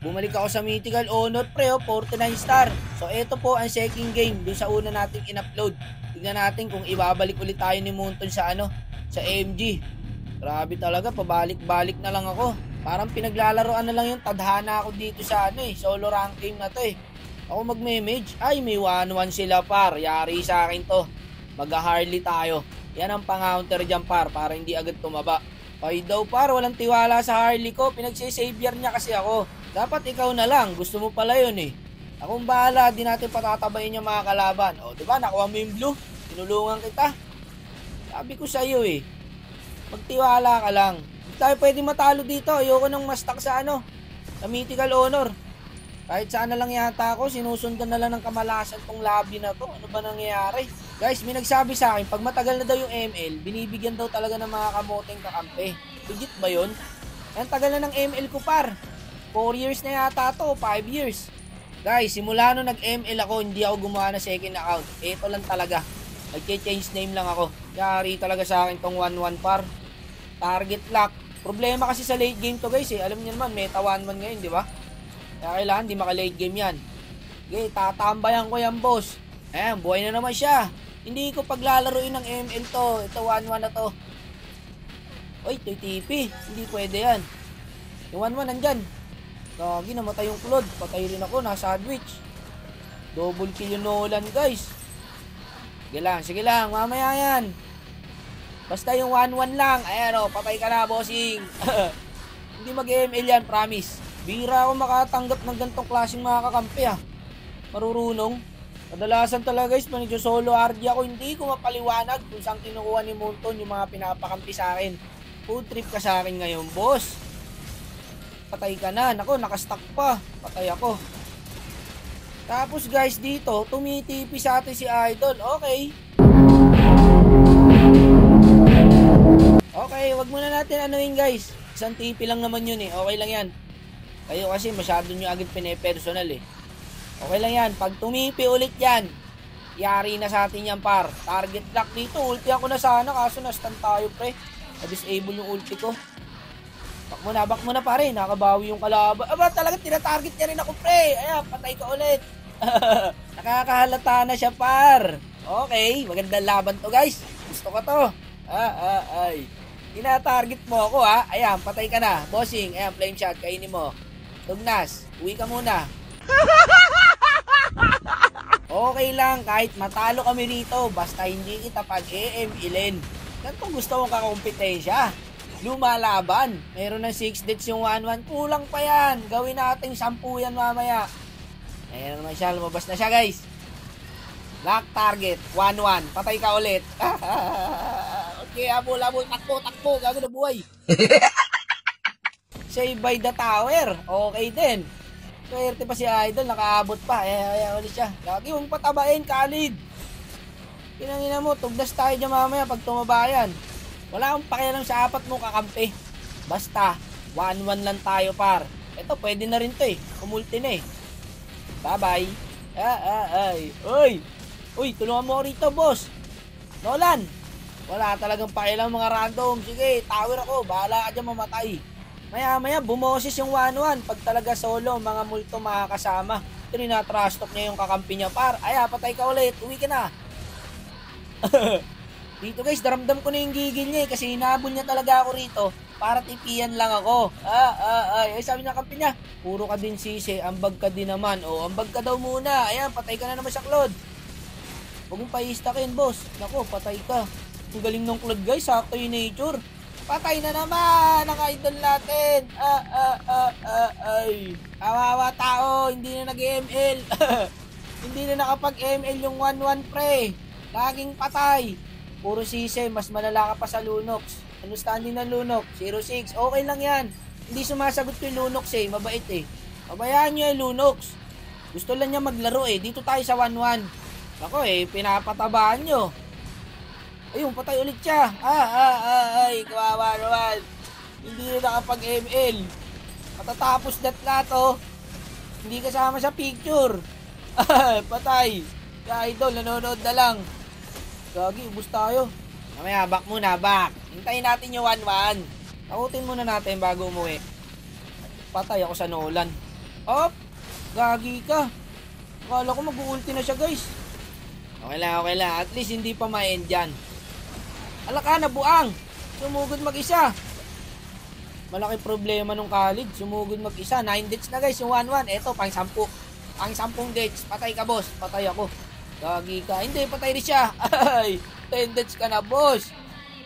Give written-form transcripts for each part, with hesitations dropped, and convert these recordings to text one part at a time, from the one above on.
Bumalik ako sa Mythical Honor pre, 49 star. So ito po ang second game dun sa una nating in-upload. Tignan natin kung ibabalik ulit tayo ni Moonton sa sa AMG. Grabe talaga, pabalik-balik na lang ako. Parang pinaglalaroan na lang yung tadhana ako dito sa solo rank game na to Ako magme-mage. Ay, may 1-1 sila par. Yari sa akin to. Mag-Harley tayo. Yan ang pang-counter dyan par, para hindi agad tumaba. Ay daw par, walang tiwala sa Harley ko. Pinagsisavior niya kasi ako. Dapat ikaw na lang, gusto mo pala yun Akong bahala, di natin patatabayin yung mga kalaban. O, diba, nakuha mo yung blue? Tinulungan kita. Sabi ko sa'yo magtiwala ka lang. Hindi tayo pwede matalo dito. Ayoko nang mastak sa sa Mythical Honor. Kahit saan na lang yata ako, sinusundan na lang ng kamalasan tong lobby na to. Ano ba nangyayari? Guys, may nagsabi sa akin, pag matagal na daw yung ML, binibigyan daw talaga ng mga kamoteng kakampi. Legit ba yun? Ang tagal na ng ML ko par. 4 years na yata to, 5 years. Guys, simula nung nag-ML ako, hindi ako gumawa ng second account. Ito lang talaga. Nag-change name lang ako. Yari talaga sa akin tong 1-1 par. Target lock. Problema kasi sa late game to guys Alam niyo naman, meta 1-1 ngayon, di ba? Kaya kailangan di maka-late game yan. Okay, tatambayan ko yan, boss. Ayan, buhay na naman siya. Hindi ko paglalaroin ng ML to. Ito 1-1 na to. Uy, ito TP. Hindi pwede yan. Yung 1-1 nandyan. Gagi, namatay yung Claude. Patay rin ako, nasa sandwich. Double kill yung Nolan, guys. Sige lang, mamaya yan. Basta yung 1-1 lang. Ayan patay ka na, bossing. Hindi mag-ML yan, promise. Bira ako makatanggap ng gantong klaseng mga kakampi Marurunong. Kadalasan talaga guys, manigyo solo RD ako, hindi ko mapaliwanag kung saan kinukuha ni Moonton yung mga pinapakampi sa akin. Food trip ka sa akin ngayon, boss. Patay ka na. Nako, nakastack pa. Patay ako. Tapos guys, dito, tumitipi sa atin si Idol. Okay. Okay, wag muna natin guys. Isang TP lang naman yun Okay lang yan. Kayo kasi masyado nyo agad pine-personal Okay lang yan. Pag tumipi ulit yan, yari na sa atin yan par. Target lock dito. Ulti ako na sana kaso na-stun tayo pre. Na-disable yung ulti ko. Back mo na pare. Nakabawi yung kalaban. Aba talaga tinatarget niya rin ako pre. Ayan, patay ka ulit. Nakakahalata na siya par. Okay, magandang laban to guys. Gusto ko to. Ay. Tinatarget mo ako Ayan, patay ka na. Bossing, ayan, flame shot. Kainin mo. Tugnas, uwi ka muna. Okay lang, kahit matalo kami rito, basta hindi kita pag-EM-ilin. Ganito gusto mong kakompetensya. Lumalaban. Meron ng 6 deaths yung 1-1. Kulang pa yan. Gawin natin 10 yan mamaya. Ayan naman siya. Lumabas na siya guys. Lock target. 1-1. Patay ka ulit. Okay, abol. Takbo. Gago na buhay. Save by the tower. Okay din. Swerte pa si Idol. Nakaabot pa. Ayan ulit siya. Lagi mong patabain, Khalid. Pinangina mo. Tugdas tayo dyan mamaya pag tumabayan. Wala akong pakialam sa apat mong kakampi. Basta, 1-1 lang tayo par. Ito, pwede na rin to Kumulti na Bye-bye. Ay. Uy, tulungan mo rito, boss. Nolan. Wala talagang pakialam mga random. Sige, tower ako. Bahala ka dyan mamatay. Maya-maya, bumoses yung 1-1. Pag talaga solo, mga multo makakasama. Ito rin na-trash talk niya yung kakampi niya par. Ay, patay ka ulit. Uwi ka na. Dito guys, daramdam ko na yung gigil niya kasi hinabol niya talaga ako rito para tipian lang ako. Ay, sabi niya kampi niya, puro ka din sisi, ambag ka din naman. Ambag ka daw muna. Ayan, patay ka na naman sa Claude. Huwag mong paistakin, boss. Nako, patay ka. Ang galing ng Claude guys, sakto yung nature. Patay na naman ang idol natin. Ay. Kawawa tao, hindi na nag-ML. Hindi na nakapag-ML yung 1-1 pre. Laging patay. Puro sisi, mas malala ka pa sa Lunox. Ano standing ng Lunox? 06. Okay lang yan. Hindi sumasagot ko yung Lunox mabait Pabayaan nyo yung Lunox. Gusto lang niya maglaro Dito tayo sa 1-1. Ako pinapatabaan nyo. Ayun, patay ulit siya. Ay, kawawa naman. Hindi na nakapag-ML. Matatapos na to. Hindi kasama sa picture. Patay. Ya idol, nanonood na lang. Gagi, ubus tayo. Mamaya, back muna, back. Hintayin natin yung 1-1. Takutin muna natin bago umuwi. Patay ako sa Nolan. Op! Gagi ka. Akala ko mag-ulti na siya, guys. Okay lang. At least hindi pa ma-end dyan. Alaka na, buang! Sumugod mag-isa. Malaki problema nung Khalid. Sumugod mag-isa. 9 deaths na, guys. Yung 1-1. Eto, pang 10. Pang 10 deaths. Patay ka, boss. Patay ako. Gagi ka. Hindi, patay rin siya. Ay, 10 deaths ka na, boss.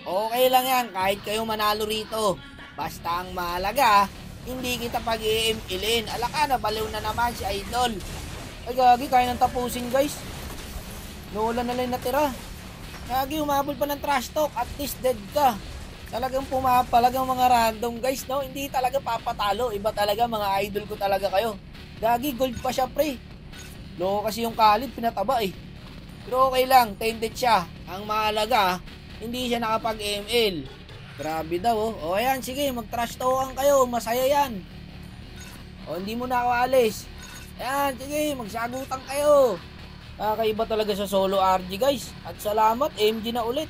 Okay lang yan. Kahit kayo manalo rito. Basta ang mahalaga, hindi kita pag-iimilin. Alaka na, baliw na naman si Idol. Ay, gagi, kaya nang tapusin, guys. Lola na lang natira. Gagi, umabol pa ng trash talk. At least dead ka. Talagang pumapalagang mga random, guys, no? Hindi talaga papatalo. Iba talaga, mga idol ko talaga kayo. Gagi, gold pa siya, pre. Loko kasi yung Khalid, pinataba eh. Pero okay lang, 10 dead siya. Ang mahalaga, hindi siya nakapag-ML. Grabe daw, oh. O ayan, sige, mag-trash talkan kayo. Masaya yan. O, hindi mo na ako alis. Ayan, sige, magsagutan kayo. Kakaiba talaga sa solo RG, guys. At salamat, MG na ulit.